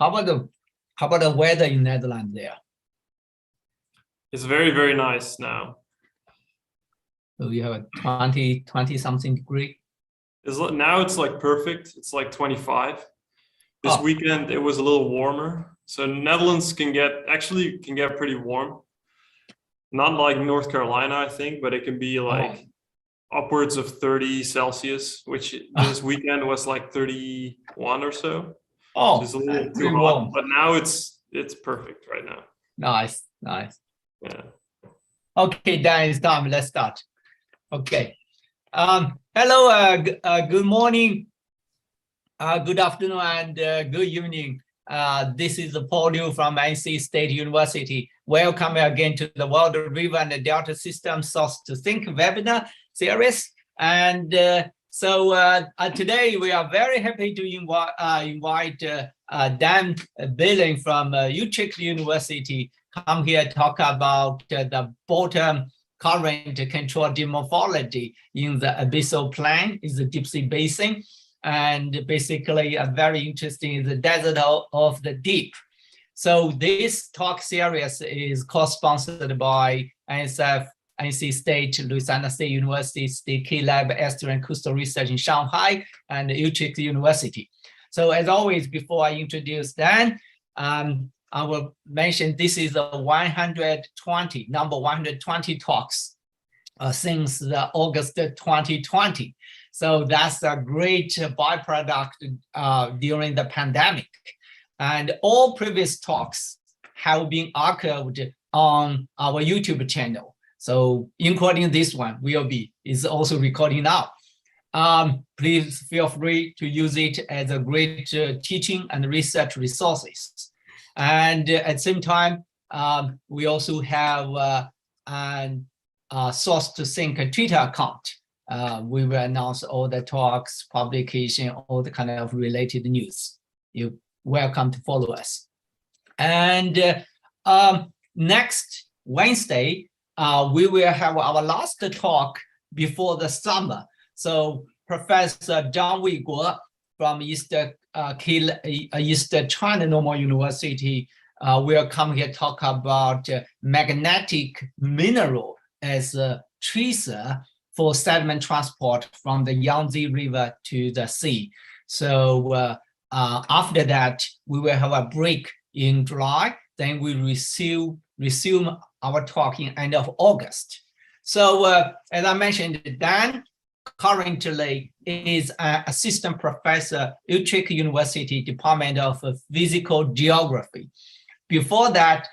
how about the weather in Netherlands there? It's very, very nice now. So you have a 20 something degree. Now it's like perfect. It's like 25. This weekend it was a little warmer. So Netherlands can get pretty warm. Not like North Carolina, I think, but it can be like upwards of 30 Celsius, which this weekend was like 31 or so. Oh, it's a little too warm. hot, but now it's perfect right now. Nice. Yeah. Okay, Dan, it's time. Let's start. Okay. Hello. Good morning. Good afternoon and good evening. This is Paul Liu from NC State University. Welcome again to the World River and Delta System Source to Think webinar series. And so today we are very happy to invite Daan Beelen from Utrecht University come here to talk about the bottom current control geomorphology in the Abyssal Plain, is the deep sea basin. And basically very interesting is the desert of the deep. So this talk series is co-sponsored by NSF, NC State, Louisiana State University, State Key Lab, Estuarine and Coastal Research in Shanghai, and Utrecht University. So as always, before I introduce Dan, I will mention this is a number 120 talks since the August 2020. So that's a great byproduct during the pandemic. And all previous talks have been archived on our YouTube channel. So including this one is also recording now. Please feel free to use it as a great teaching and research resources. And at the same time, we also have a Source to Think Twitter account. We will announce all the talks, publication, all the kind of related news. You're welcome to follow us. And next Wednesday, we will have our last talk before the summer. So Professor Zhang Weiguo from East China Normal University will come here talk about magnetic mineral as a tracer for sediment transport from the Yangtze River to the sea. So after that, we will have a break in July. Then we resume our talk in end of August. So as I mentioned, Dan currently is an assistant professor, Utrecht University Department of Physical Geography. Before that,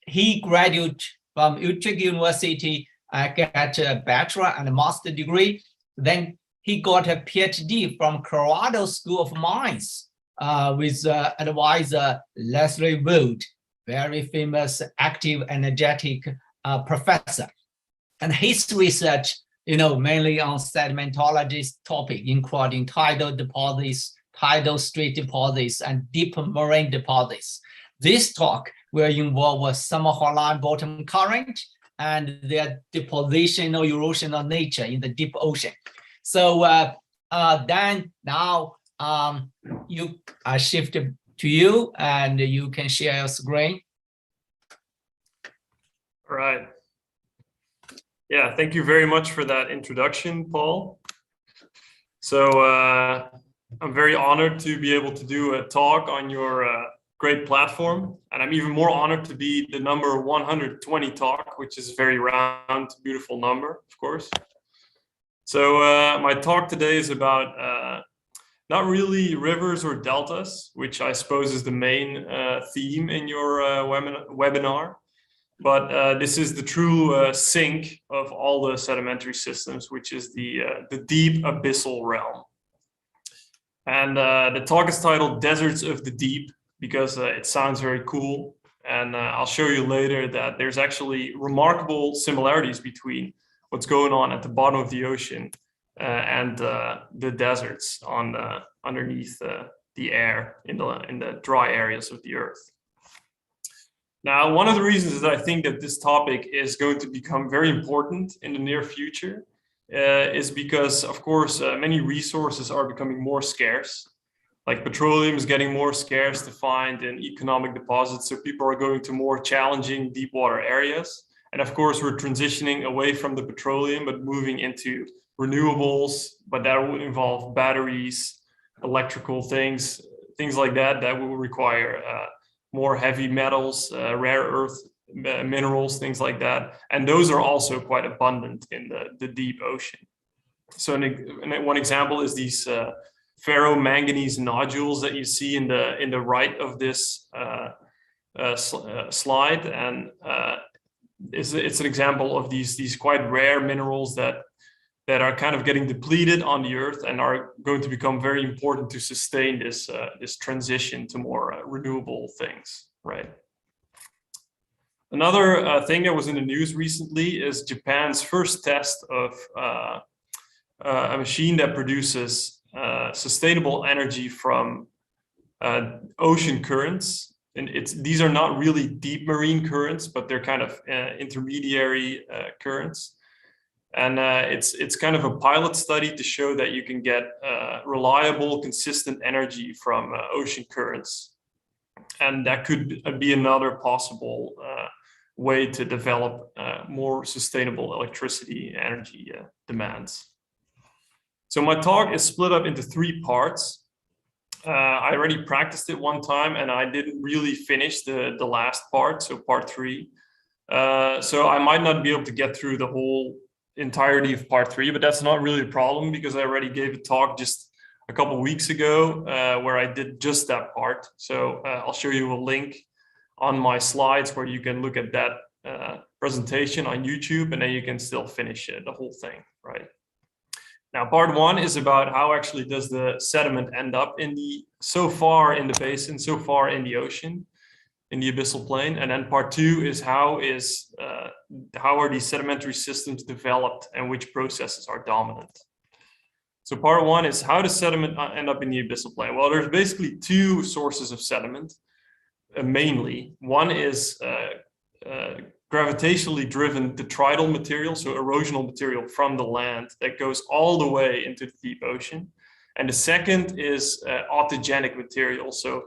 he graduated from Utrecht University, got a bachelor and a master degree. Then he got a PhD from Colorado School of Mines with advisor Leslie Wood, very famous, active, energetic professor. And his research, mainly on sedimentology topic, including tidal deposits, tidal street deposits, and deep marine deposits. This talk will involve summer Hawaiian bottom current and their depositional erosional nature in the deep ocean. So Dan, now I shift to you and you can share your screen. All right. Yeah, thank you very much for that introduction, Paul. So I'm very honored to be able to do a talk on your great platform. And I'm even more honored to be the number 120 talk, which is a very round, beautiful number, of course. So my talk today is about not really rivers or deltas, which I suppose is the main theme in your webinar. But this is the true sink of all the sedimentary systems, which is the deep abyssal realm. And the talk is titled Deserts of the Deep because it sounds very cool. And I'll show you later that there's actually remarkable similarities between what's going on at the bottom of the ocean and the deserts underneath the air in the dry areas of the earth. Now, one of the reasons is that I think that this topic is going to become very important in the near future is because, of course, many resources are becoming more scarce. like petroleum is getting more scarce to find in economic deposits. So people are going to more challenging deep water areas. And of course, we're transitioning away from the petroleum, but moving into renewables, but that would involve batteries, electrical things like that, that will require more heavy metals, rare earth minerals, things like that. And those are also quite abundant in the deep ocean. So one example is these ferromanganese nodules that you see in the right of this slide, and it's an example of these quite rare minerals that are kind of getting depleted on the earth and are going to become very important to sustain this transition to more renewable things, right? Another thing that was in the news recently is Japan's first test of a machine that produces sustainable energy from ocean currents. And these are not really deep marine currents, but they're kind of intermediary currents. And it's kind of a pilot study to show that you can get reliable, consistent energy from ocean currents. And that could be another possible way to develop more sustainable electricity energy demands. So my talk is split up into 3 parts. I already practiced it one time and I didn't really finish the last part, so part 3. So I might not be able to get through the whole entirety of part 3, but that's not really a problem because I already gave a talk just a couple of weeks ago where I did just that part. So I'll show you a link on my slides where you can look at that presentation on YouTube, and then you can still finish the whole thing, right? Now, part 1 is about how actually does the sediment end up so far in the basin, so far in the ocean, in the abyssal plain. And then part 2 is how are these sedimentary systems developed and which processes are dominant. So part 1 is how does sediment end up in the abyssal plain? Well, there's basically 2 sources of sediment, mainly. One is gravitationally driven detrital material, so erosional material from the land that goes all the way into the deep ocean. And the second is autogenic material, so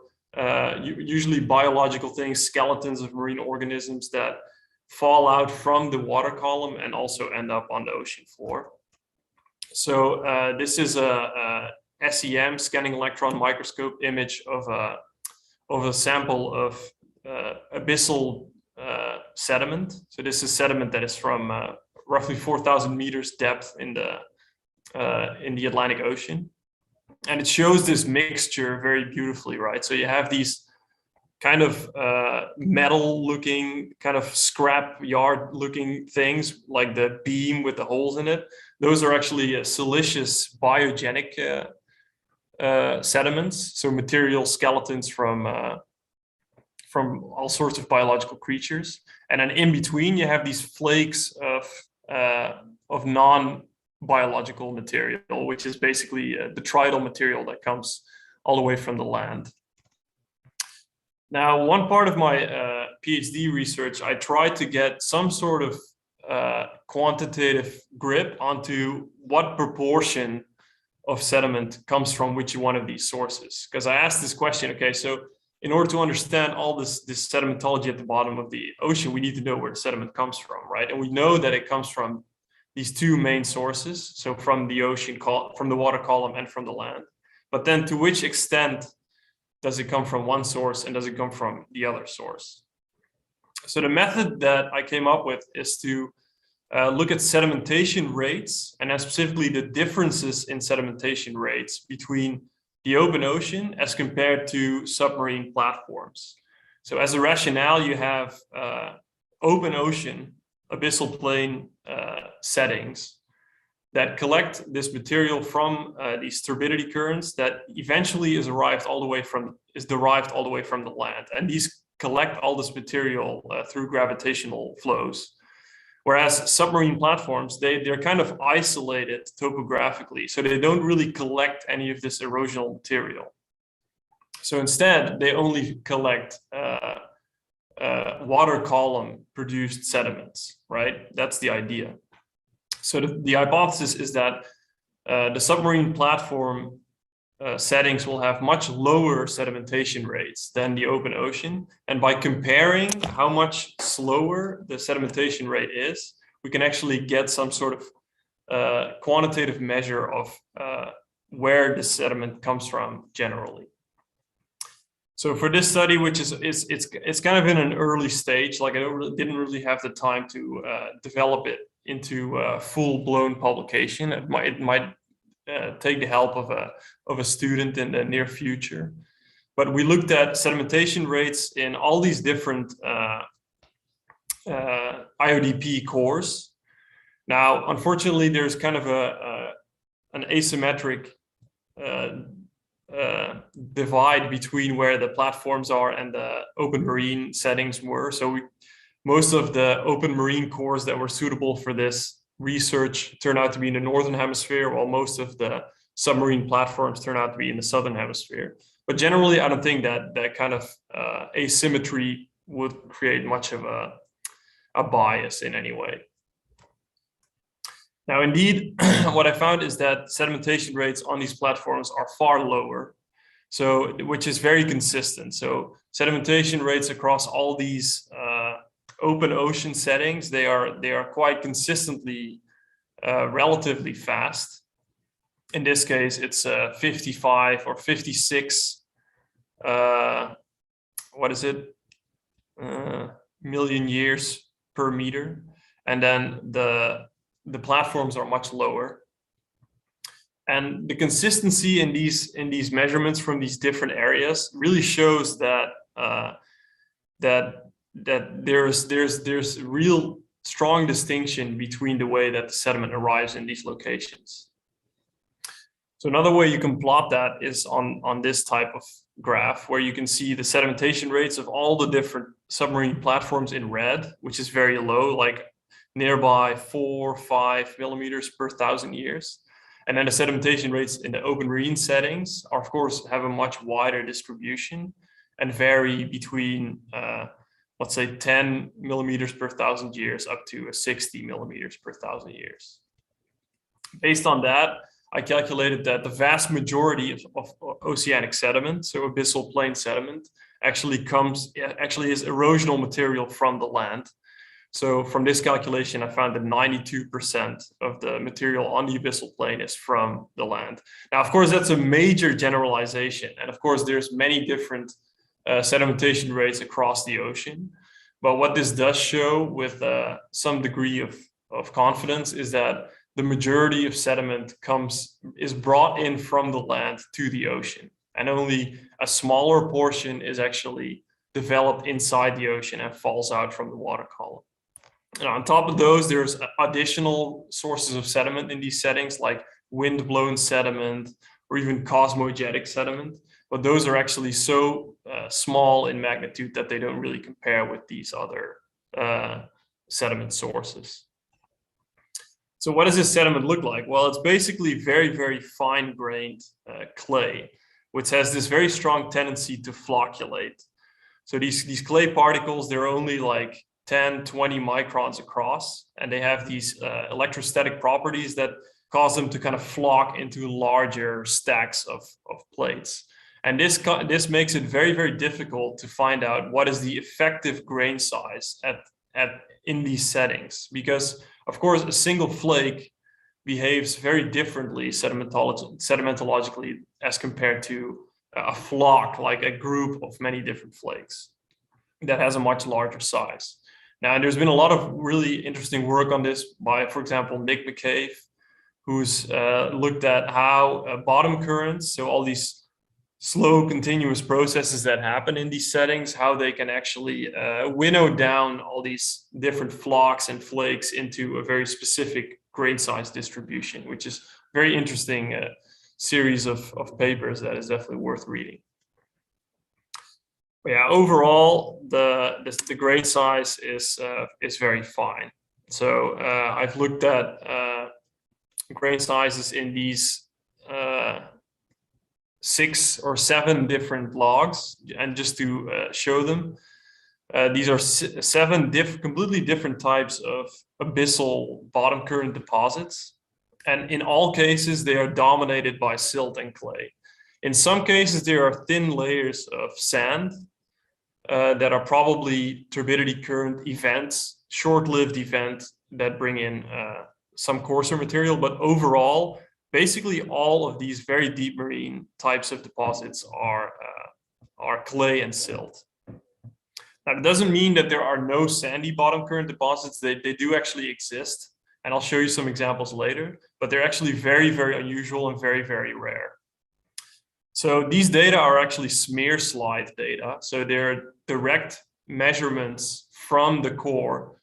usually biological things, skeletons of marine organisms that fall out from the water column and also end up on the ocean floor. So this is a SEM, scanning electron microscope image of a sample of abyssal sediment. So this is sediment that is from roughly 4,000 meters depth in the Atlantic Ocean. And it shows this mixture very beautifully, right? So you have these kind of metal looking, kind of scrap yard looking things like the beam with the holes in it. Those are actually siliceous biogenic sediments. So material skeletons from all sorts of biological creatures. And then in between you have these flakes of non-biological material, which is basically detrital material that comes all the way from the land. Now, one part of my PhD research, I tried to get some sort of quantitative grip onto what proportion of sediment comes from which one of these sources. Because I asked this question, okay, so in order to understand all this sedimentology at the bottom of the ocean, we need to know where the sediment comes from, right? And we know that it comes from these 2 main sources, so from the ocean, from the water column and from the land. But then to which extent does it come from one source and does it come from the other source? So the method that I came up with is to look at sedimentation rates, and then specifically the differences in sedimentation rates between the open ocean as compared to submarine platforms. So as a rationale, you have open ocean, abyssal plain settings that collect this material from these turbidity currents that eventually is derived all the way from the land. And these collect all this material through gravitational flows. Whereas submarine platforms, they're kind of isolated topographically, so they don't really collect any of this erosional material. So instead, they only collect water column produced sediments, right? That's the idea. So the hypothesis is that the submarine platform settings will have much lower sedimentation rates than the open ocean. And by comparing how much slower the sedimentation rate is, we can actually get some sort of quantitative measure of where the sediment comes from generally. So for this study, which it's kind of in an early stage, like I didn't really have the time to develop it into a full-blown publication. It might take the help of a student in the near future. But we looked at sedimentation rates in all these different IODP cores. Now, unfortunately, there's kind of an asymmetric divide between where the platforms are and the open marine settings were. So most of the open marine cores that were suitable for this research turned out to be in the northern hemisphere, while most of the submarine platforms turned out to be in the southern hemisphere. But generally, I don't think that kind of asymmetry would create much of a bias in any way. Now, indeed, what I found is that sedimentation rates on these platforms are far lower, so which is very consistent. So sedimentation rates across all these open ocean settings, they are quite consistently relatively fast. In this case, it's 55 or 56. What is it? Million years per meter, and then the platforms are much lower. And the consistency in these measurements from these different areas really shows that there's real strong distinction between the way that the sediment arrives in these locations. So another way you can plot that is on this type of graph, where you can see the sedimentation rates of all the different submarine platforms in red, which is very low, like nearby 4 or 5 millimeters per 1,000 years. And then the sedimentation rates in the open marine settings are, of course, have a much wider distribution and vary between, let's say, 10 millimeters per 1,000 years up to 60 millimeters per 1,000 years. Based on that, I calculated that the vast majority of oceanic sediment, so abyssal plain sediment, actually is erosional material from the land. So from this calculation, I found that 92% of the material on the abyssal plain is from the land. Now, of course, that's a major generalization. And of course, there's many different sedimentation rates across the ocean. But what this does show with some degree of confidence is that the majority of sediment is brought in from the land to the ocean. And only a smaller portion is actually developed inside the ocean and falls out from the water column. And on top of those, there's additional sources of sediment in these settings, like wind-blown sediment or even cosmogenic sediment. But those are actually so small in magnitude that they don't really compare with these other sediment sources. So what does this sediment look like? Well, it's basically very, very fine-grained clay, which has this very strong tendency to flocculate. So these clay particles, they're only like 10, 20 microns across, and they have these electrostatic properties that cause them to kind of flock into larger stacks of plates. And this makes it very, very difficult to find out what is the effective grain size in these settings, because of course a single flake behaves very differently sedimentologically as compared to a flock, like a group of many different flakes that has a much larger size. Now, there's been a lot of really interesting work on this by, for example, Nick McCabe, who's looked at how bottom currents, so all these slow continuous processes that happen in these settings, how they can actually winnow down all these different flocks and flakes into a very specific grain size distribution, which is very interesting series of papers that is definitely worth reading. But yeah, overall, the grain size is very fine. So I've looked at grain sizes in these 6 or 7 different logs, and just to show them, these are 7 completely different types of abyssal bottom current deposits, and in all cases they are dominated by silt and clay. In some cases, there are thin layers of sand that are probably turbidity current events, short-lived events that bring in some coarser material. But overall, basically all of these very deep marine types of deposits are clay and silt. Now, it doesn't mean that there are no sandy bottom current deposits. They do actually exist. And I'll show you some examples later, but they're actually very, very unusual and very, very rare. So these data are actually smear slide data. So they're direct measurements from the core,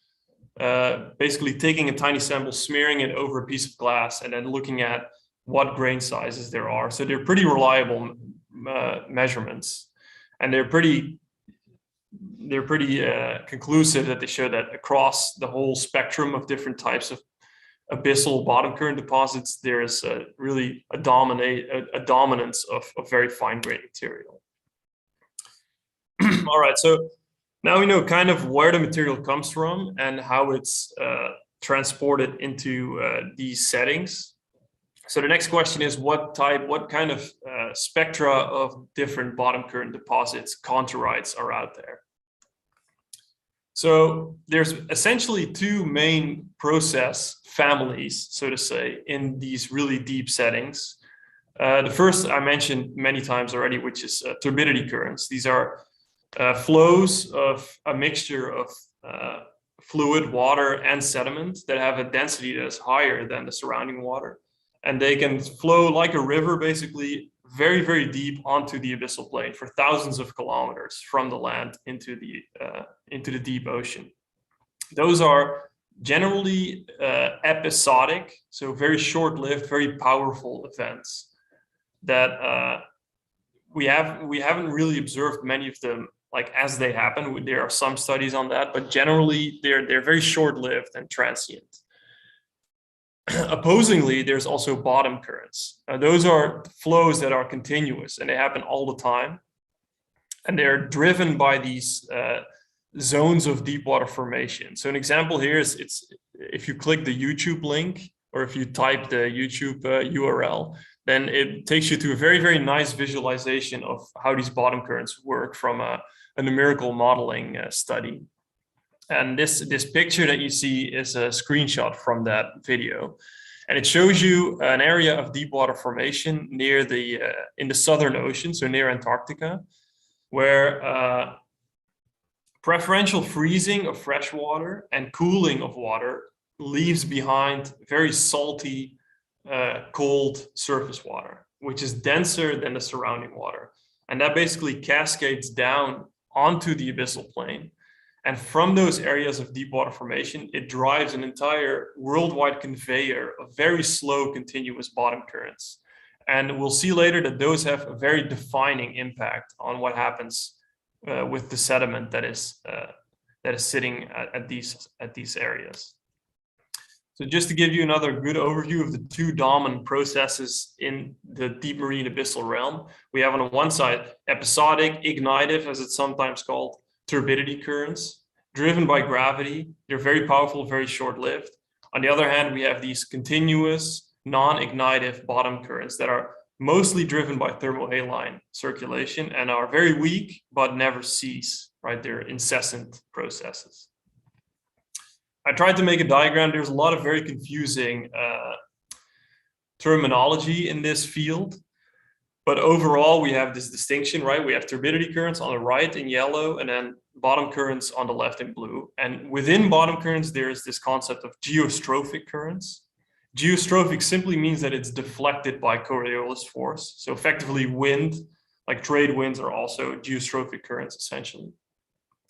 basically taking a tiny sample, smearing it over a piece of glass, and then looking at what grain sizes there are. So they're pretty reliable measurements, and they're pretty conclusive that they show that across the whole spectrum of different types of abyssal bottom current deposits, there is really a dominance of very fine grained material. All right, so now we know kind of where the material comes from and how it's transported into these settings. So the next question is what kind of spectra of different bottom current deposits, contorites, are out there? So there's essentially two main process families, so to say, in these really deep settings. The first I mentioned many times already, which is turbidity currents. These are flows of a mixture of fluid, water, and sediment that have a density that is higher than the surrounding water. And they can flow like a river, basically very, very deep onto the abyssal plain for thousands of kilometers from the land into the deep ocean. Those are generally episodic, so very short-lived, very powerful events that we haven't really observed many of them like as they happen. There are some studies on that, but generally they're very short-lived and transient. Opposingly, there's also bottom currents. Those are flows that are continuous and they happen all the time. And they're driven by these zones of deep water formation. So an example here is if you click the YouTube link or if you type the YouTube URL, then it takes you to a very, very nice visualization of how these bottom currents work from a numerical modeling study. And this picture that you see is a screenshot from that video. And it shows you an area of deep water formation near in the Southern Ocean, so near Antarctica, where preferential freezing of fresh water and cooling of water leaves behind very salty, cold surface water, which is denser than the surrounding water. And that basically cascades down onto the abyssal plain. And from those areas of deep water formation, it drives an entire worldwide conveyor of very slow, continuous bottom currents. And we'll see later that those have a very defining impact on what happens with the sediment that is sitting at these areas. So just to give you another good overview of the two dominant processes in the deep marine abyssal realm, we have on one side episodic, ignitive, as it's sometimes called, turbidity currents driven by gravity. They're very powerful, very short-lived. On the other hand, we have these continuous, non-ignitive bottom currents that are mostly driven by thermohaline circulation and are very weak, but never cease, right? They're incessant processes. I tried to make a diagram. There's a lot of very confusing terminology in this field. But overall, we have this distinction, right? We have turbidity currents on the right in yellow and then bottom currents on the left in blue. And within bottom currents, there is this concept of geostrophic currents. Geostrophic simply means that it's deflected by Coriolis force. So effectively wind, like trade winds, are also geostrophic currents essentially.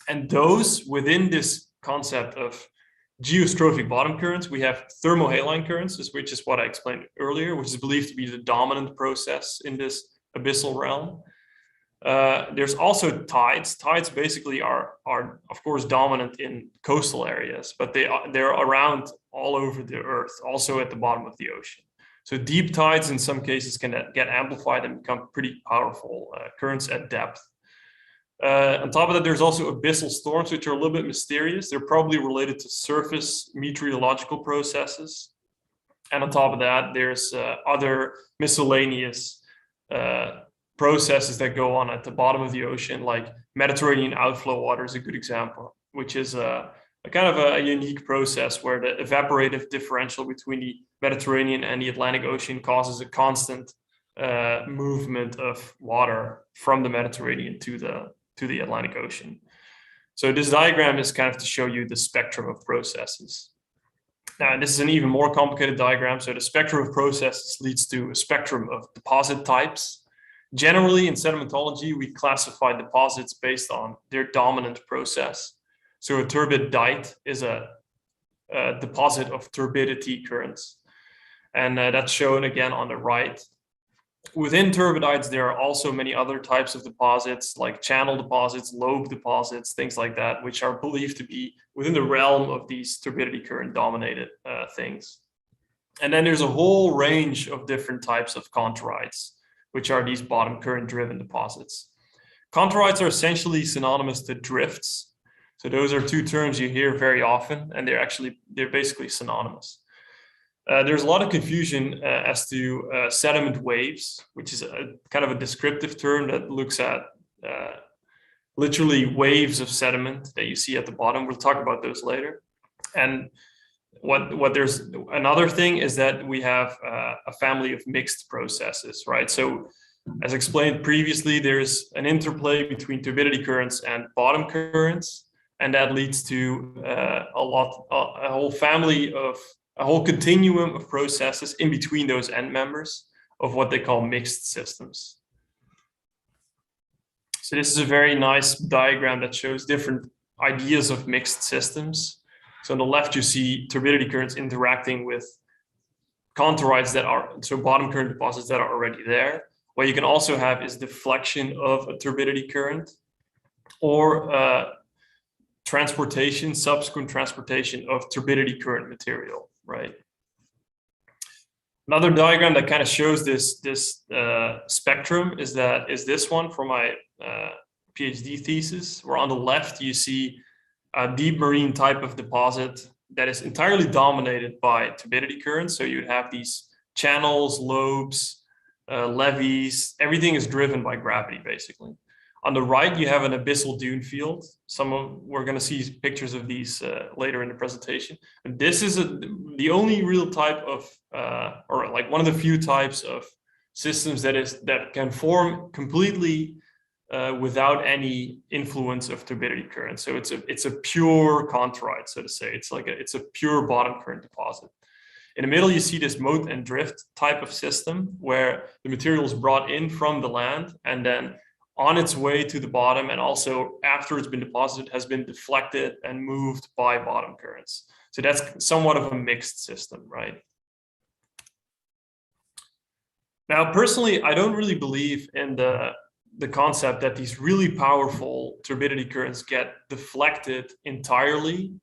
And those within this concept of geostrophic bottom currents, we have thermohaline currents, which is what I explained earlier, which is believed to be the dominant process in this abyssal realm. There's also tides. Tides basically are of course dominant in coastal areas, but they're around all over the earth, also at the bottom of the ocean. So deep tides in some cases can get amplified and become pretty powerful currents at depth. On top of that, there's also abyssal storms, which are a little bit mysterious. They're probably related to surface meteorological processes. And on top of that, there's other miscellaneous processes that go on at the bottom of the ocean, like Mediterranean outflow water is a good example, which is a kind of a unique process where the evaporative differential between the Mediterranean and the Atlantic Ocean causes a constant movement of water from the Mediterranean to the Atlantic Ocean. So this diagram is kind of to show you the spectrum of processes. Now, this is an even more complicated diagram. So the spectrum of processes leads to a spectrum of deposit types. Generally, in sedimentology, we classify deposits based on their dominant process. So a turbidite is a deposit of turbidity currents. And that's shown again on the right. Within turbidites, there are also many other types of deposits, like channel deposits, lobe deposits, things like that, which are believed to be within the realm of these turbidity current dominated things. And then there's a whole range of different types of contorites, which are these bottom current driven deposits. Contorites are essentially synonymous to drifts. So those are two terms you hear very often, and they're basically synonymous. There's a lot of confusion as to sediment waves, which is a kind of a descriptive term that looks at literally waves of sediment that you see at the bottom. We'll talk about those later. And what there's another thing is that we have a family of mixed processes, right? So as explained previously, there's an interplay between turbidity currents and bottom currents, and that leads to a whole family of a whole continuum of processes in between those end members of what they call mixed systems. So this is a very nice diagram that shows different ideas of mixed systems. So on the left, you see turbidity currents interacting with contorites that are, so bottom current deposits that are already there. What you can also have is deflection of a turbidity current, or subsequent transportation of turbidity current material, right? Another diagram that kind of shows this spectrum is this one from my PhD thesis, where on the left you see a deep marine type of deposit that is entirely dominated by turbidity currents. So you'd have these channels, lobes, levees, everything is driven by gravity, basically. On the right, you have an abyssal dune field. We're going to see pictures of these later in the presentation. And this is the only real type of, or like one of the few types of systems that can form completely without any influence of turbidity current. So it's a pure contorite, so to say. It's a pure bottom current deposit. In the middle, you see this moat and drift type of system where the material is brought in from the land and then on its way to the bottom, and also after it's been deposited, has been deflected and moved by bottom currents. So that's somewhat of a mixed system, right? Now, personally, I don't really believe in the concept that these really powerful turbidity currents get deflected entirely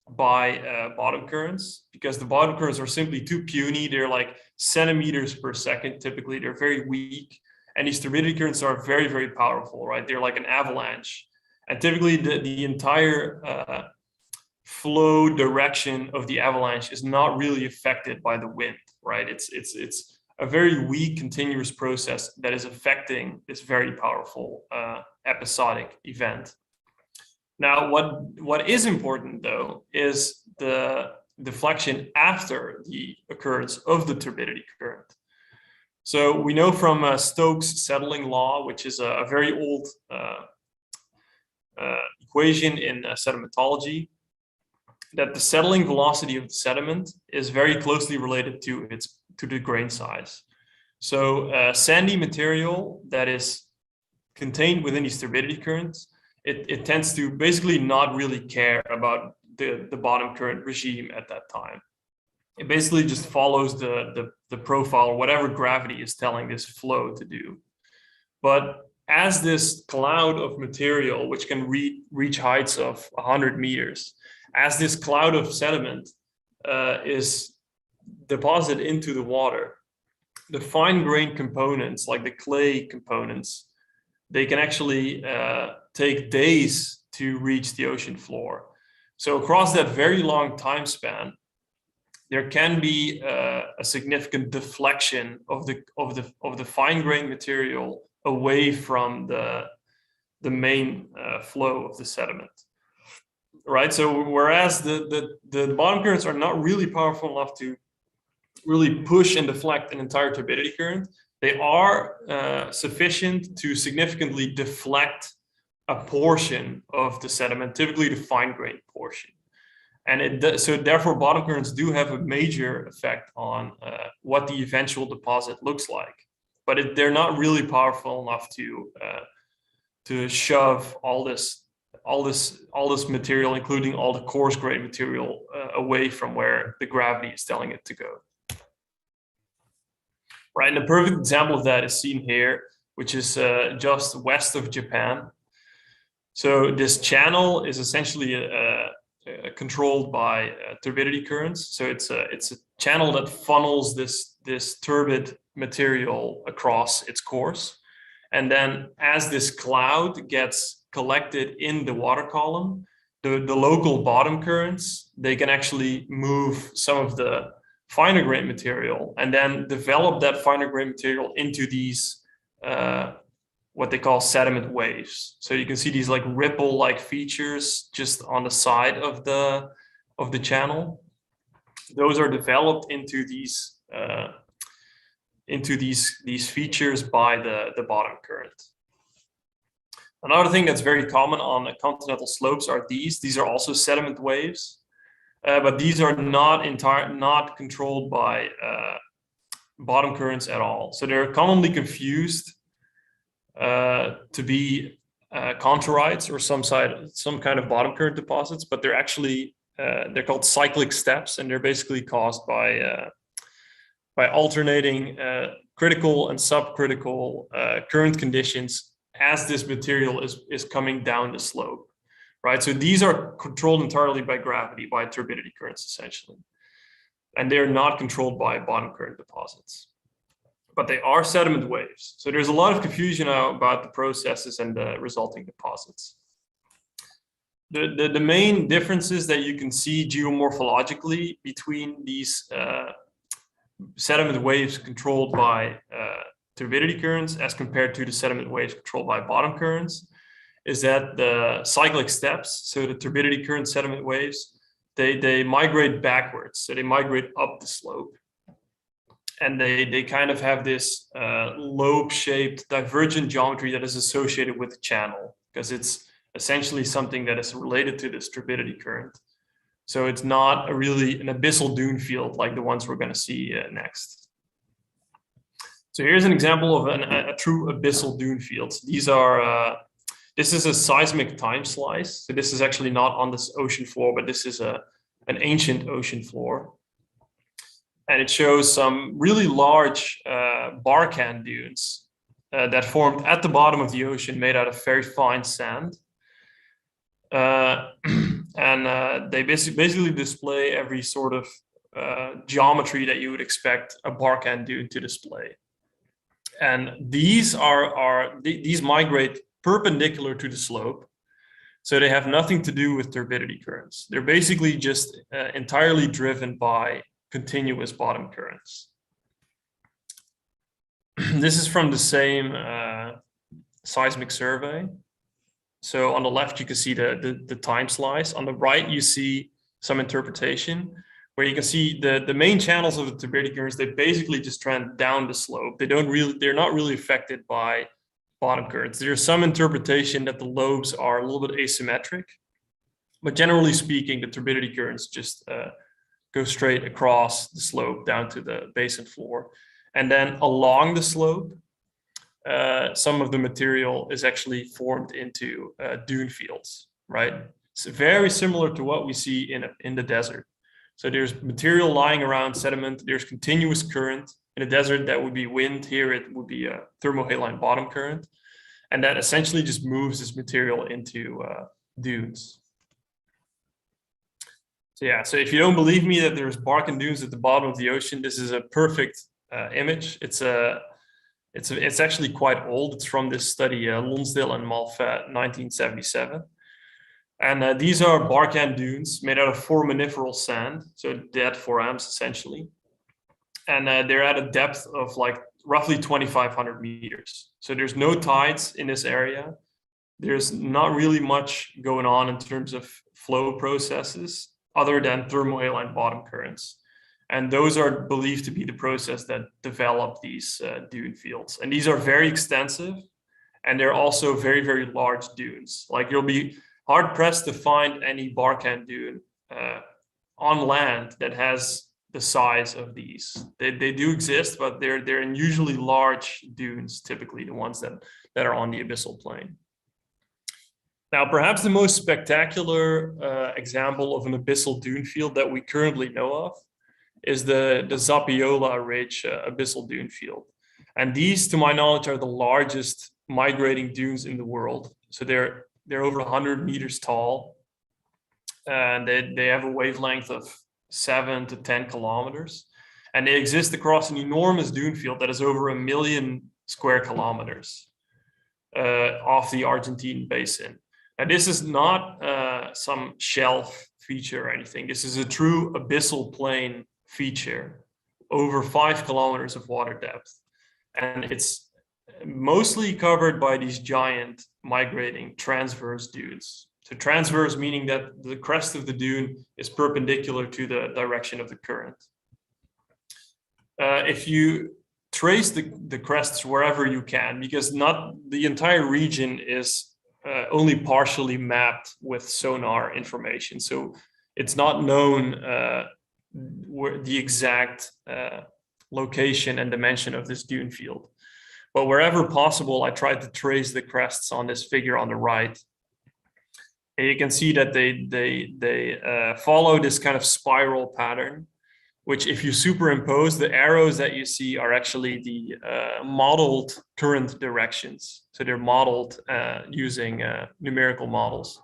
by bottom currents, because the bottom currents are simply too puny. They're like centimeters per second. Typically, they're very weak. And these turbidity currents are very, very powerful, right? They're like an avalanche. And typically the entire flow direction of the avalanche is not really affected by the wind, right? It's a very weak continuous process that is affecting this very powerful episodic event. Now, what is important though is the deflection after the occurrence of the turbidity current. So we know from Stokes' settling law, which is a very old equation in sedimentology, that the settling velocity of the sediment is very closely related to the grain size. So sandy material that is contained within these turbidity currents, it tends to basically not really care about the bottom current regime at that time. It basically just follows the profile or whatever gravity is telling this flow to do. But as this cloud of material, which can reach heights of 100 meters, as this cloud of sediment is deposited into the water, the fine-grained components, like the clay components, they can actually take days to reach the ocean floor. So across that very long time span, there can be a significant deflection of the fine-grained material away from the main flow of the sediment. Right, so whereas the bottom currents are not really powerful enough to really push and deflect an entire turbidity current, they are sufficient to significantly deflect a portion of the sediment, typically the fine-grained portion. And so therefore bottom currents do have a major effect on what the eventual deposit looks like, but they're not really powerful enough to shove all this material, including all the coarse grained material, away from where the gravity is telling it to go. Right, and a perfect example of that is seen here, which is just west of Japan. So this channel is essentially controlled by turbidity currents. So it's a channel that funnels this turbid material across its course, and then as this cloud gets collected in the water column, the local bottom currents, they can actually move some of the finer grained material and then develop that finer grained material into these what they call sediment waves. So you can see these like ripple-like features just on the side of the channel. Those are developed into these features by the bottom current. Another thing that's very common on the continental slopes are these are also sediment waves, but these are not controlled by bottom currents at all. So they're commonly confused to be contorites or some kind of bottom current deposits, but they're actually they're called cyclic steps, and they're basically caused by alternating critical and subcritical current conditions as this material is coming down the slope, right? So these are controlled entirely by gravity, by turbidity currents essentially, and they're not controlled by bottom current deposits, but they are sediment waves. So there's a lot of confusion now about the processes and the resulting deposits. The main differences that you can see geomorphologically between these sediment waves controlled by turbidity currents as compared to the sediment waves controlled by bottom currents is that the cyclic steps, so the turbidity current sediment waves, they migrate backwards. So they migrate up the slope. And they kind of have this lobe-shaped divergent geometry that is associated with the channel, because it's essentially something that is related to this turbidity current. So it's not really an abyssal dune field like the ones we're going to see next. So here's an example of a true abyssal dune field. These are this is a seismic time slice. So this is actually not on this ocean floor, but this is an ancient ocean floor. And it shows some really large barcan dunes that formed at the bottom of the ocean, made out of very fine sand. And they basically display every sort of geometry that you would expect a barcan dune to display. And these these migrate perpendicular to the slope, so they have nothing to do with turbidity currents. They're basically just entirely driven by continuous bottom currents. This is from the same seismic survey. So on the left, you can see the time slice. On the right, you see some interpretation where you can see the main channels of the turbidity currents. They basically just trend down the slope. They're not really affected by bottom currents. There's some interpretation that the lobes are a little bit asymmetric, but generally speaking, the turbidity currents just go straight across the slope down to the basin floor. And then along the slope, some of the material is actually formed into dune fields, right? It's very similar to what we see in the desert. So there's material lying around sediment, there's continuous current. In the desert, that would be wind. Here, it would be a thermohaline bottom current. And that essentially just moves this material into dunes. So yeah, so if you don't believe me that there's bark and dunes at the bottom of the ocean, this is a perfect image. It's actually quite old. It's from this study, Lonsdale and Malfait, 1977. And these are barcan dunes made out of foraminiferal sand, so dead forams essentially. And they're at a depth of like roughly 2,500 meters. So there's no tides in this area. There's not really much going on in terms of flow processes other than thermohaline bottom currents. And those are believed to be the process that develop these dune fields. And these are very extensive, and they're also very, very large dunes. Like, you'll be hard pressed to find any Barkhan dune on land that has the size of these. They do exist, but they're in usually large dunes, typically the ones that are on the Abyssal Plain. Now, perhaps the most spectacular example of an abyssal dune field that we currently know of is the Zapiola Ridge abyssal dune field. And these, to my knowledge, are the largest migrating dunes in the world. So they're over 100 meters tall, and they have a wavelength of 7 to 10 kilometers. And they exist across an enormous dune field that is over 1 million square kilometers off the Argentine basin. And this is not some shelf feature or anything. This is a true abyssal plain feature, over 5 kilometers of water depth. And it's mostly covered by these giant migrating transverse dunes. So transverse meaning that the crest of the dune is perpendicular to the direction of the current. If you trace the crests wherever you can, because not the entire region is only partially mapped with sonar information. So it's not known where the exact location and dimension of this dune field. But wherever possible, I tried to trace the crests on this figure on the right. And you can see that they follow this kind of spiral pattern, which, if you superimpose, the arrows that you see are actually the modeled current directions. So they're modeled using numerical models.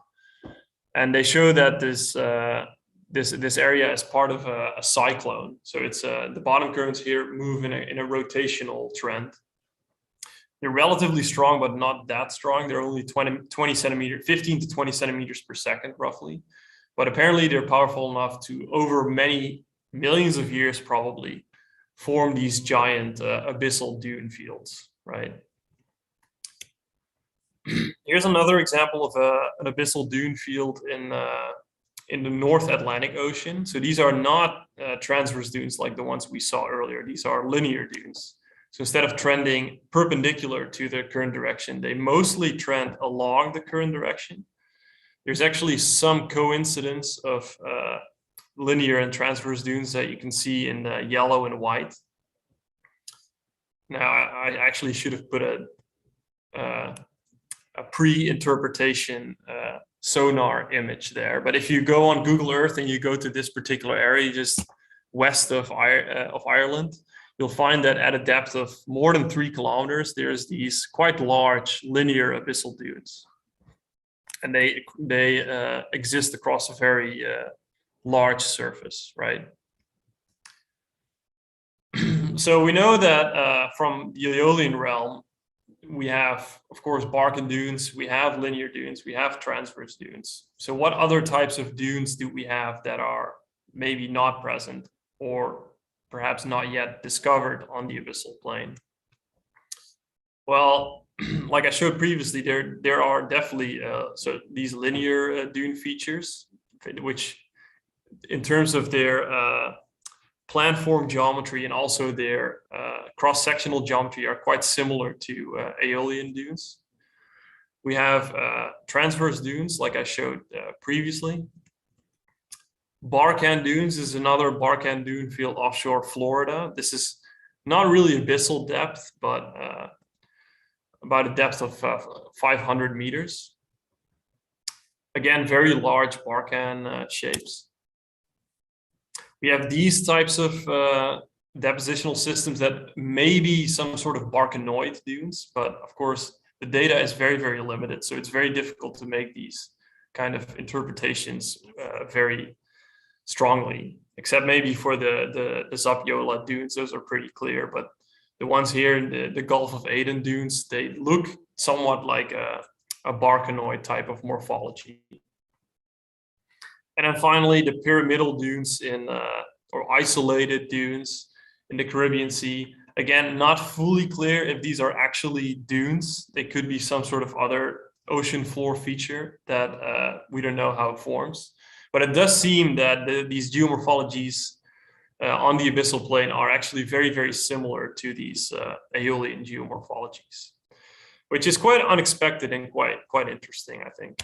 And they show that this area is part of a cyclone. So it's the bottom currents here move in a rotational trend. They're relatively strong, but not that strong. They're only 15 to 20 centimeters per second, roughly. But apparently they're powerful enough to, over many millions of years probably, form these giant abyssal dune fields, right? Here's another example of an abyssal dune field in the North Atlantic Ocean. So these are not transverse dunes like the ones we saw earlier. These are linear dunes. So instead of trending perpendicular to the current direction, they mostly trend along the current direction. There's actually some coincidence of linear and transverse dunes that you can see in yellow and white. Now, I actually should have put a pre-interpretation sonar image there. But if you go on Google Earth and you go to this particular area, just west of Ireland, you'll find that at a depth of more than 3 kilometers, there's these quite large linear abyssal dunes. And they exist across a very large surface, right? So we know that from the Aeolian realm, we have, of course, Barkhan dunes, we have linear dunes, we have transverse dunes. So what other types of dunes do we have that are maybe not present or perhaps not yet discovered on the Abyssal Plain? Well, like I showed previously, there are definitely so these linear dune features, which in terms of their planform geometry and also their cross-sectional geometry are quite similar to Aeolian dunes. We have transverse dunes, like I showed previously. Barkhan dunes is another Barkhan dune field offshore Florida. This is not really abyssal depth, but about a depth of 500 meters. Again, very large Barkhan shapes. We have these types of depositional systems that may be some sort of Barkhanoid dunes, but of course the data is very, very limited. So it's very difficult to make these kind of interpretations very strongly, except maybe for the Zapiola dunes. Those are pretty clear, but the ones here in the Gulf of Aden dunes, they look somewhat like a Barkhanoid type of morphology. And then finally, the pyramidal dunes or isolated dunes in the Caribbean Sea. Again, not fully clear if these are actually dunes. They could be some sort of other ocean floor feature that we don't know how it forms. But it does seem that these geomorphologies on the abyssal plain are actually very, very similar to these Aeolian geomorphologies, which is quite unexpected and quite interesting, I think.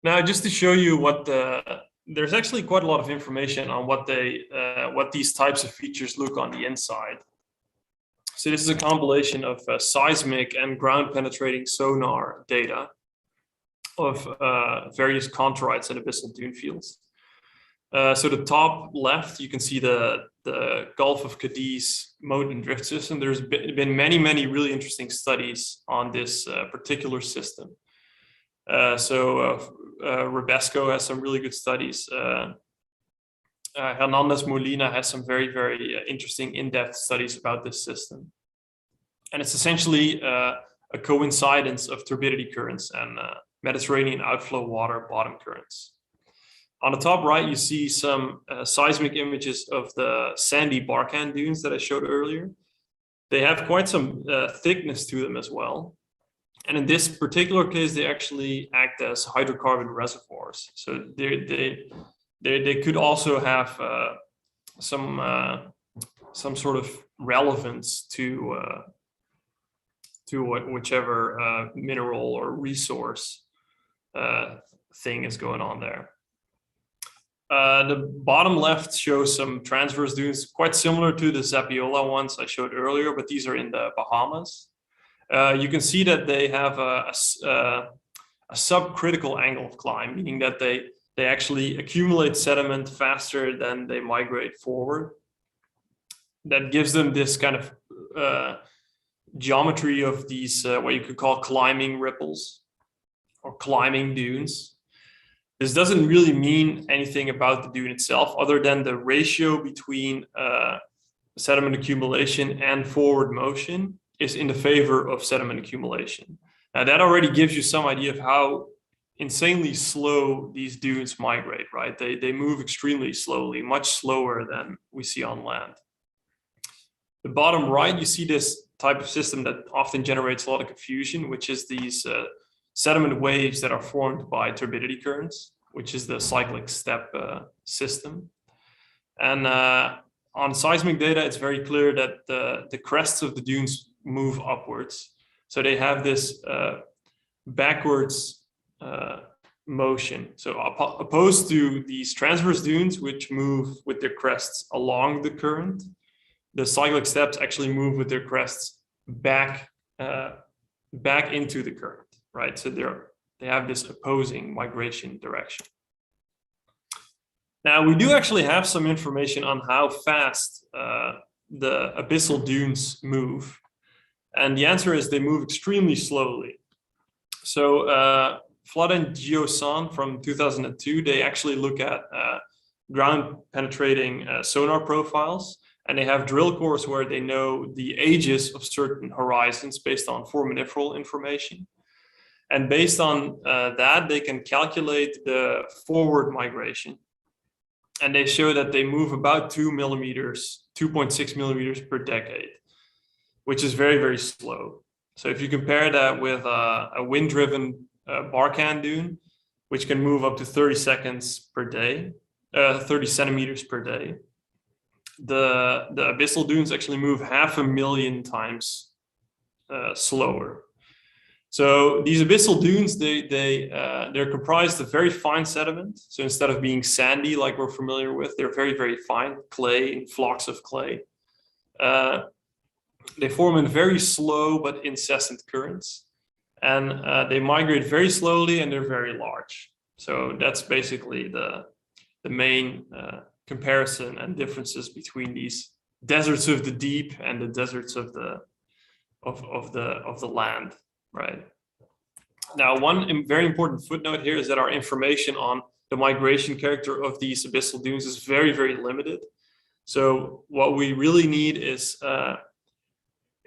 Now, just to show you there's actually quite a lot of information on what these types of features look on the inside. So this is a compilation of seismic and ground penetrating sonar data of various chondrites and abyssal dune fields. So the top left, you can see the Gulf of Cadiz moat and drift system. There's been many really interesting studies on this particular system. Rebesco has some really good studies. Hernandez Molina has some very interesting in-depth studies about this system. And it's essentially a coincidence of turbidity currents and Mediterranean outflow water bottom currents. On the top right, you see some seismic images of the sandy Barkhan dunes that I showed earlier. They have quite some thickness to them as well. And in this particular case, they actually act as hydrocarbon reservoirs. So they could also have some sort of relevance to whichever mineral or resource thing is going on there. The bottom left shows some transverse dunes, quite similar to the Zapiola ones I showed earlier, but these are in the Bahamas. You can see that they have a subcritical angle of climb, meaning that they actually accumulate sediment faster than they migrate forward. That gives them this kind of geometry of these, what you could call climbing ripples or climbing dunes. This doesn't really mean anything about the dune itself, other than the ratio between sediment accumulation and forward motion is in the favor of sediment accumulation. Now that already gives you some idea of how insanely slow these dunes migrate, right? They move extremely slowly, much slower than we see on land. The bottom right, you see this type of system that often generates a lot of confusion, which is these sediment waves that are formed by turbidity currents, which is the cyclic step system. And on seismic data, it's very clear that the crests of the dunes move upwards. So they have this backwards motion. So opposed to these transverse dunes, which move with their crests along the current, the cyclic steps actually move with their crests back into the current, right? So they have this opposing migration direction. Now, we do actually have some information on how fast the abyssal dunes move. And the answer is they move extremely slowly. So Flood and Geosan from 2002, they actually look at ground penetrating sonar profiles. And they have drill cores where they know the ages of certain horizons based on foraminiferal information. And based on that, they can calculate the forward migration. And they show that they move about 2 millimeters, 2.6 millimeters per decade, which is very slow. So if you compare that with a wind-driven Barkhan dune, which can move up to 30 seconds per day, 30 centimeters per day, the abyssal dunes actually move 500,000 times slower. So these abyssal dunes, they're comprised of very fine sediment. So instead of being sandy like we're familiar with, they're very fine clay, flocks of clay. They form in very slow but incessant currents, and they migrate very slowly, and they're very large. So that's basically the main comparison and differences between these deserts of the deep and the deserts of the land, right? Now, one very important footnote here is that our information on the migration character of these abyssal dunes is very limited. So what we really need is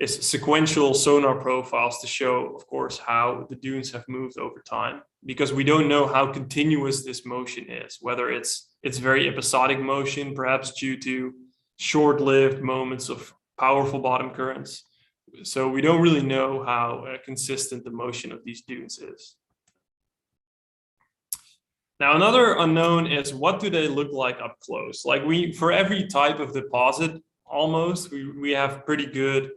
sequential sonar profiles to show, of course, how the dunes have moved over time, because we don't know how continuous this motion is, whether it's very episodic motion, perhaps due to short-lived moments of powerful bottom currents. So we don't really know how consistent the motion of these dunes is. Now, another unknown is, what do they look like up close? Like, for every type of deposit, almost, we have pretty good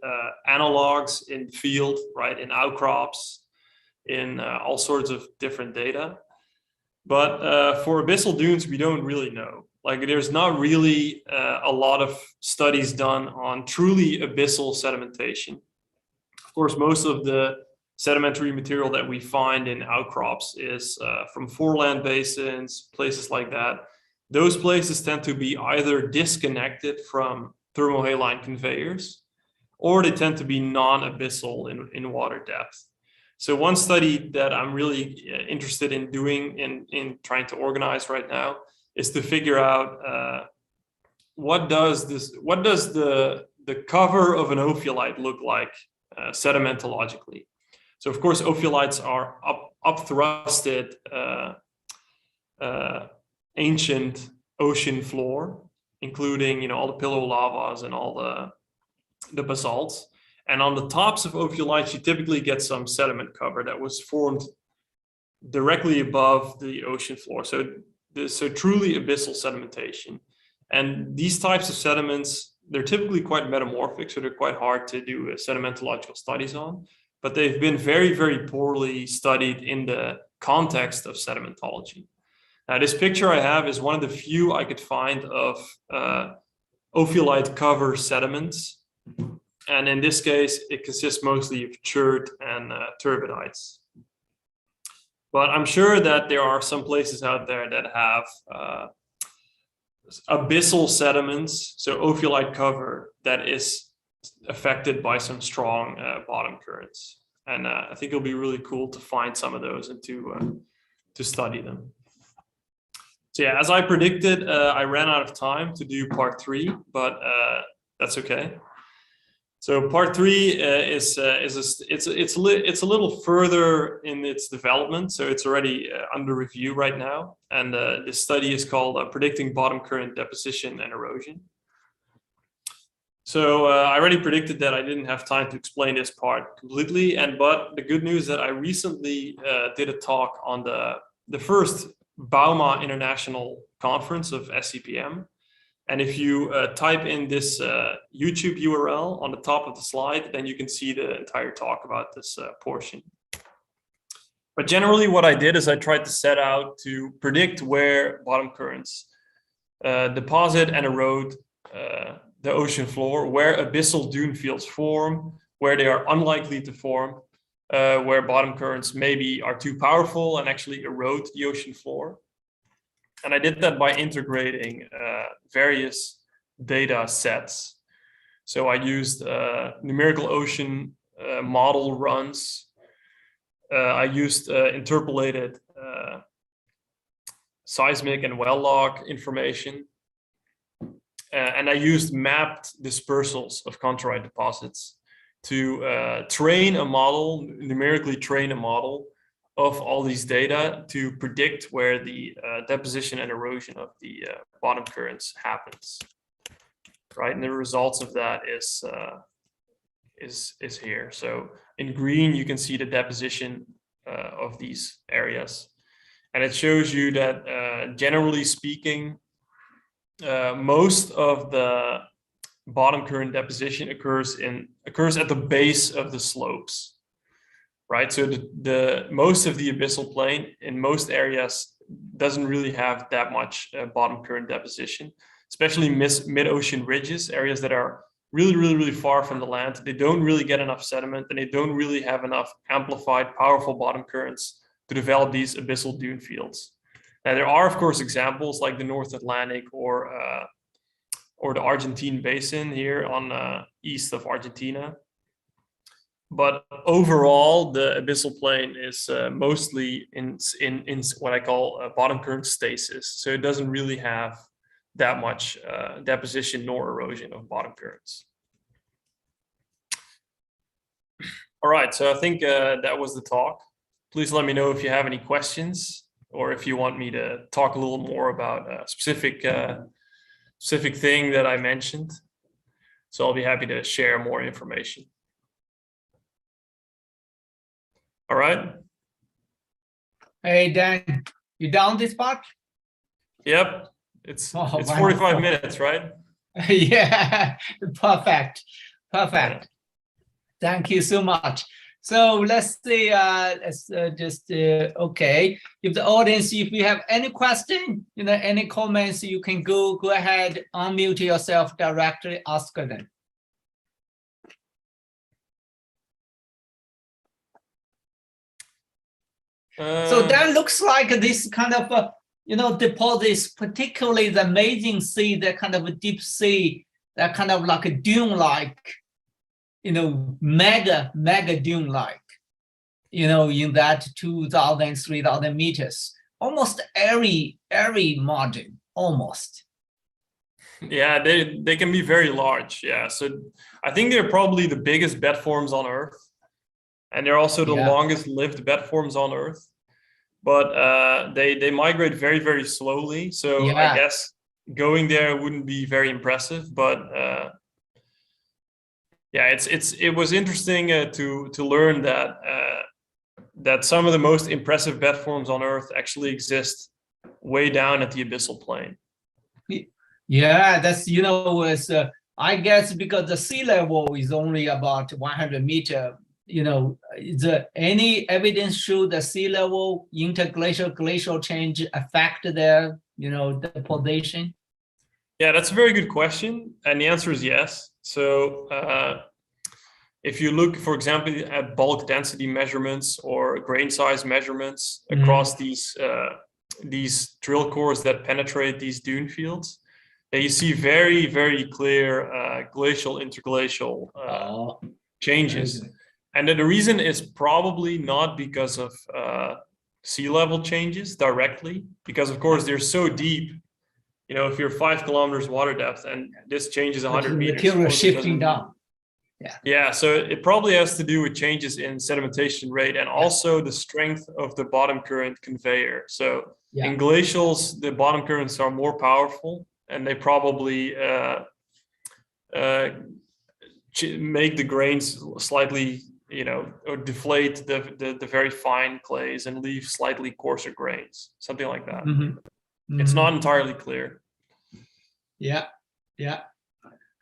analogs in the field, right? In outcrops, in all sorts of different data. But for abyssal dunes, we don't really know. Like, there's not really a lot of studies done on truly abyssal sedimentation. Of course, most of the sedimentary material that we find in outcrops is from foreland basins, places like that. Those places tend to be either disconnected from thermohaline conveyors, or they tend to be non-abyssal in water depth. So one study that I'm really interested in doing, in trying to organize right now, is to figure out what does the cover of an ophiolite look like sedimentologically. So of course, ophiolites are up-thrusted ancient ocean floor, including, all the pillow lavas and all the basalts. And on the tops of ophiolites, you typically get some sediment cover that was formed directly above the ocean floor. So truly abyssal sedimentation. And these types of sediments, they're typically quite metamorphic, so they're quite hard to do sedimentological studies on. But they've been very, very poorly studied in the context of sedimentology. Now, this picture I have is one of the few I could find of ophiolite cover sediments. And in this case, it consists mostly of chert and turbidites. But I'm sure that there are some places out there that have abyssal sediments, so ophiolite cover, that is affected by some strong bottom currents. And I think it'll be really cool to find some of those and to study them. So yeah, as I predicted, I ran out of time to do part 3, but that's okay. So part 3 is a little further in its development, so it's already under review right now. And this study is called Predicting Bottom Current Deposition and Erosion. So I already predicted that I didn't have time to explain this part completely, but the good news is that I recently did a talk on the first Bauma International Conference of SCPM. And if you type in this YouTube URL on the top of the slide, then you can see the entire talk about this portion. But generally what I did is I tried to set out to predict where bottom currents deposit and erode the ocean floor, where abyssal dune fields form, where they are unlikely to form, where bottom currents maybe are too powerful and actually erode the ocean floor. And I did that by integrating various data sets. So I used numerical ocean model runs. I used interpolated seismic and well log information. And I used mapped dispersals of chondrite deposits to train a model, numerically train a model of all these data to predict where the deposition and erosion of the bottom currents happens, right? And the results of that is here. So in green, you can see the deposition of these areas, and it shows you that generally speaking, most of the bottom current deposition occurs at the base of the slopes. Right, so the most of the abyssal plain in most areas doesn't really have that much bottom current deposition, especially mid-ocean ridges, areas that are really, really, really far from the land. They don't really get enough sediment, and they don't really have enough amplified, powerful bottom currents to develop these abyssal dune fields. Now, there are, of course, examples like the North Atlantic or the Argentine basin here on east of Argentina. But overall, the abyssal plain is mostly in what I call bottom current stasis. So it doesn't really have that much deposition nor erosion of bottom currents. All right, so I think that was the talk. Please let me know if you have any questions or if you want me to talk a little more about specific specific thing that I mentioned. So I'll be happy to share more information. All right. Hey, Dan, you down this part? Yep. It's wonderful. 45 minutes, right? Yeah, perfect. Yeah. Thank you so much. So let's see, okay. If the audience, if you have any question, any comments, you can go ahead, unmute yourself directly, ask them. So that looks like this kind of, deposits, particularly the amazing sea, that kind of a deep sea, that kind of like a dune-like, mega dune-like, in that 2,000, 3,000 meters, almost every margin, almost. Yeah, they can be very large. Yeah, so I think they're probably the biggest bed forms on Earth, and they're also the longest lived bed forms on Earth. But they migrate very, very slowly. So I guess going there wouldn't be very impressive. But yeah, it was interesting to learn that that some of the most impressive bed forms on Earth actually exist way down at the abyssal plain. Yeah, that's I guess because the sea level is only about 100 meters. Is there any evidence show the sea level interglacial glacial change affect their deposition? Yeah, that's a very good question, and the answer is yes. So if you look, for example, at bulk density measurements or grain size measurements across these drill cores that penetrate these dune fields, you see very, very clear glacial interglacial changes. And the reason is probably not because of sea level changes directly, because of course they're so deep. If you're 5 kilometers water depth and this changes 100 meters, material shifting down. Yeah, so it probably has to do with changes in sedimentation rate and also the strength of the bottom current conveyor. So in glacials, the bottom currents are more powerful, and they probably make the grains slightly, or deflate the very fine clays and leave slightly coarser grains, something like that. It's not entirely clear. Yeah.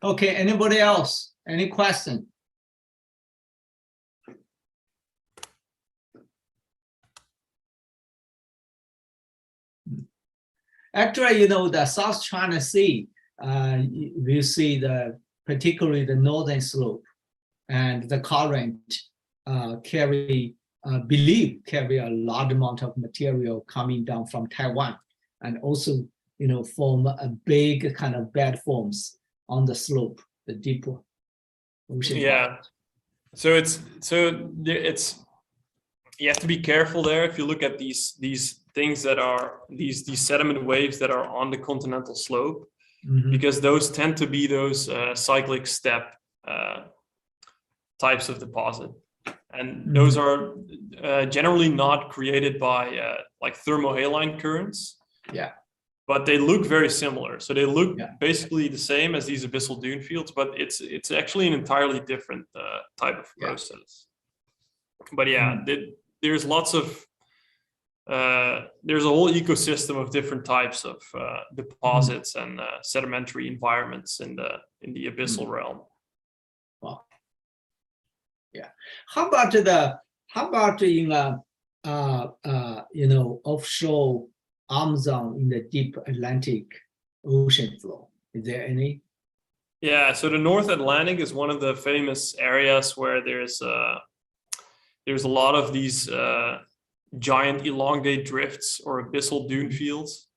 Okay, anybody else? Any question? Actually, the South China Sea, we see particularly the northern slope, and the current carry a large amount of material coming down from Taiwan, and also form a big kind of bed forms on the slope, the deeper ocean. Yeah, so it's you have to be careful there if you look at these things that are these sediment waves that are on the continental slope, because those tend to be those cyclic step types of deposit, and those are generally not created by like thermohaline currents. Yeah. But they look very similar. So they look basically the same as these abyssal dune fields, but it's actually an entirely different type of process. But there's lots of there's a whole ecosystem of different types of deposits and sedimentary environments in the abyssal realm. Wow. Yeah. How about in offshore Amazon in the deep Atlantic Ocean flow? Is there any? Yeah, so the North Atlantic is one of the famous areas where there's a lot of these giant elongate drifts or abyssal dune fields.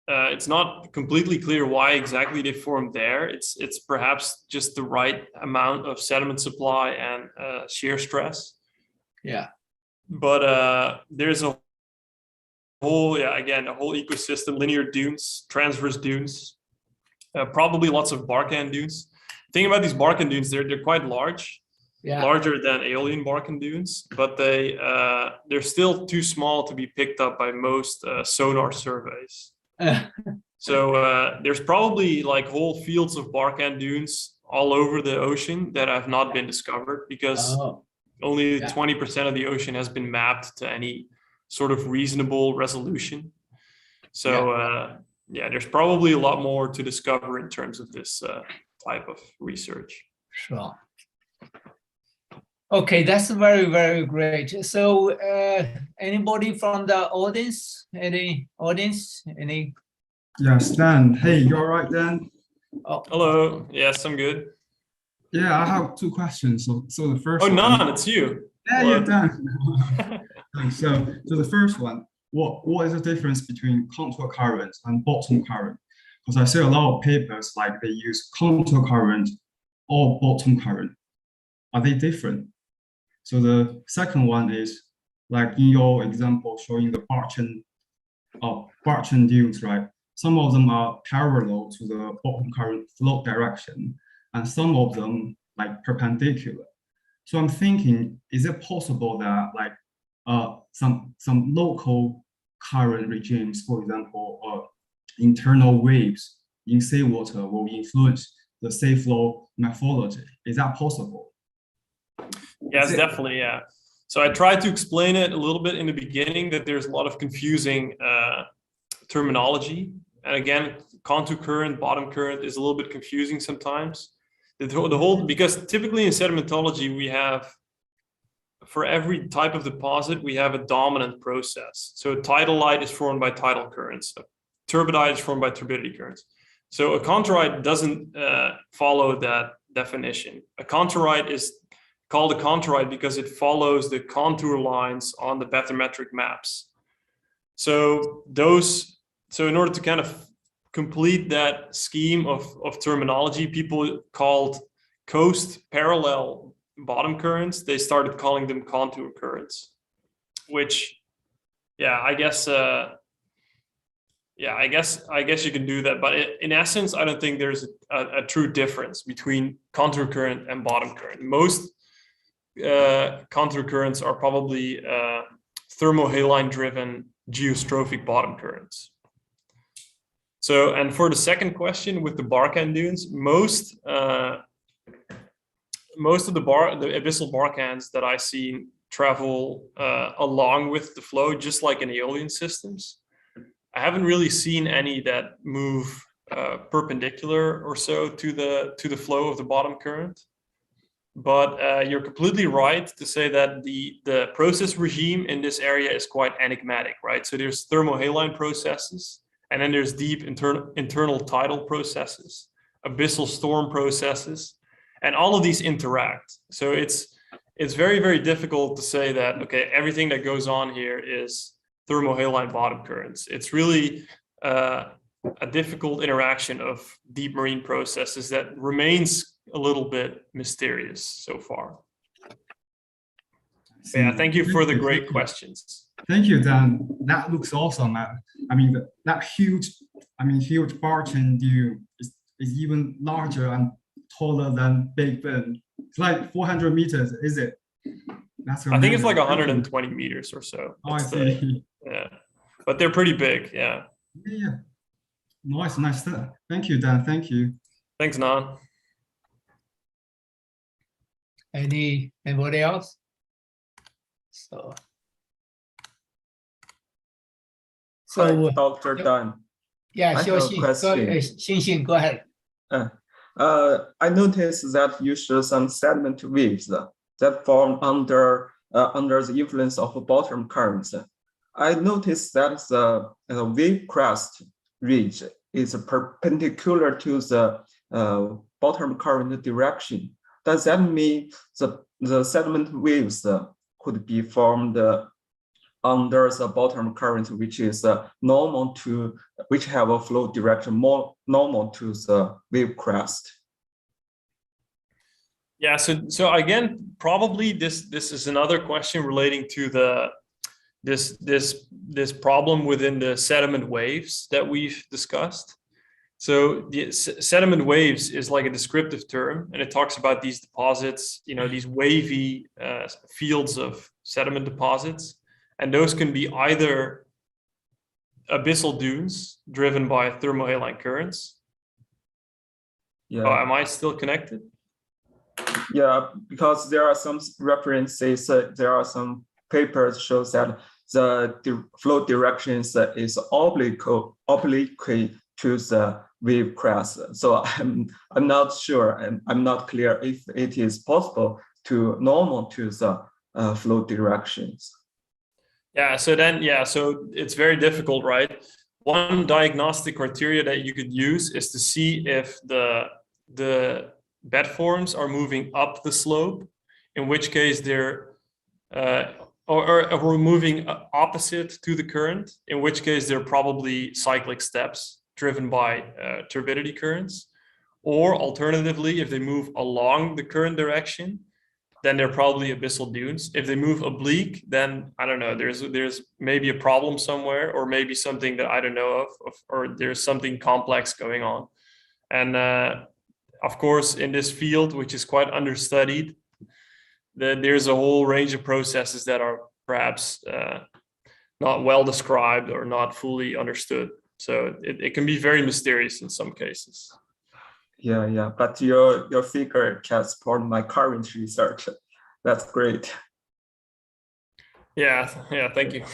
It's not completely clear why exactly they formed there. It's perhaps just the right amount of sediment supply and shear stress. Yeah. But there's a whole ecosystem, linear dunes, transverse dunes, probably lots of Barkhan dunes. The thing about these Barkhan dunes, they're quite large, larger than Aeolian Barkhan dunes, but they're still too small to be picked up by most sonar surveys. So there's probably like whole fields of bark dunes all over the ocean that have not been discovered because only 20% of the ocean has been mapped to any sort of reasonable resolution. So yeah, there's probably a lot more to discover in terms of this type of research. Sure. Okay, that's very, very great. So anybody from the audience? Any audience? Any? Yes, Dan. Hey, you all right, Dan? Oh. Hello. Yes, I'm good. Yeah, I have two questions. So the first one. one. Daan, it's you. Yeah, you're Dan. So the first one, what is the difference between contour current and bottom current? Because I see a lot of papers like they use contour current or bottom current. Are they different? So the second one is like in your example showing the Barchan dunes, right? Some of them are parallel to the bottom current flow direction, and some of them like perpendicular. So I'm thinking, is it possible that like some local current regimes, for example, internal waves in seawater will influence the seafloor morphology? Is that possible? Yes, definitely, yeah. So I tried to explain it a little bit in the beginning that there's a lot of confusing terminology. And again, contour current, bottom current is a little bit confusing sometimes. Because typically in sedimentology, we have, for every type of deposit, we have a dominant process. So tidal light is formed by tidal currents. Turbidite is formed by turbidity currents. So a contourite doesn't follow that definition. A contourite is called a contourite because it follows the contour lines on the bathymetric maps. So in order to kind of complete that scheme of terminology, people called coast parallel bottom currents, they started calling them contour currents, which, I guess you can do that. But in essence, I don't think there's a true difference between contour current and bottom current. Most contour currents are probably thermohaline driven geostrophic bottom currents. So, and for the second question with the Barchan dunes, most of the abyssal Barchans that I see travel along with the flow, just like in aeolian systems. I haven't really seen any that move perpendicular or so to the flow of the bottom current. But you're completely right to say that the process regime in this area is quite enigmatic, right? So there's thermohaline processes, and then there's deep internal tidal processes, abyssal storm processes, and all of these interact. So it's very, very difficult to say that, okay, everything that goes on here is thermohaline bottom currents. It's really a difficult interaction of deep marine processes that remains a little bit mysterious so far. Yeah, thank you for the great questions. Thank you, Dan. That looks awesome. I mean, that huge Barchan dune is even larger and taller than Big Ben. It's like 400 meters, is it? That's I think it's like 120 meters or so. Oh, I see. Yeah, but they're pretty big. Yeah. Yeah. Nice. Thank you, Dan. Thank you. Thanks, Daan. Anybody else? So Hi, Dr. Daan. Yeah, sure. Xing, go ahead. I noticed that you show some sediment waves that form under the influence of bottom currents. I noticed that the wave crest ridge is perpendicular to the bottom current direction. Does that mean the sediment waves could be formed under the bottom current, which is which have a flow direction more normal to the wave crest? Yeah, so again, probably this is another question relating to this problem within the sediment waves that we've discussed. So the sediment waves is like a descriptive term, and it talks about these deposits, these wavy fields of sediment deposits, and those can be either abyssal dunes driven by thermohaline currents. Yeah. Oh, am I still connected? Yeah, because there are some references, there are some papers shows that the flow directions is oblique to the wave crest. So I'm not sure, and I'm not clear if it is possible to normal to the flow directions. Yeah, so it's very difficult, right? One diagnostic criteria that you could use is to see if the bed forms are moving up the slope, in which case they're or moving opposite to the current, in which case they're probably cyclic steps driven by turbidity currents. Or alternatively, if they move along the current direction, then they're probably abyssal dunes. If they move oblique, then I don't know, there's maybe a problem somewhere, or maybe something that I don't know of, or there's something complex going on. And of course, in this field, which is quite understudied, there's a whole range of processes that are perhaps not well described or not fully understood. So it can be very mysterious in some cases. Yeah, but your figure can support my current research. That's great. Yeah, thank you.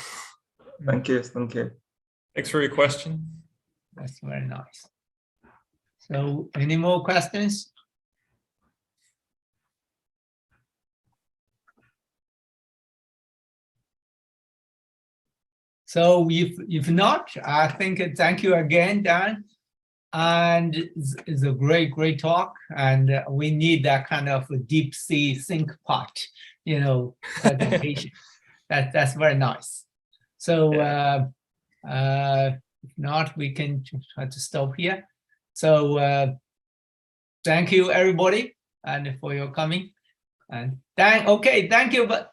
Thank you. Thanks for your question. That's very nice. So any more questions? So if not, I think thank you again, Dan. And it's a great talk. And we need that kind of deep sea think part, presentation. That's very nice. So if not, we can try to stop here. So thank you everybody and for your coming. And okay, thank you. But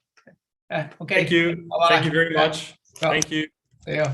okay. Thank you. Bye-bye. Thank you very much. Yeah. Thank you. See ya.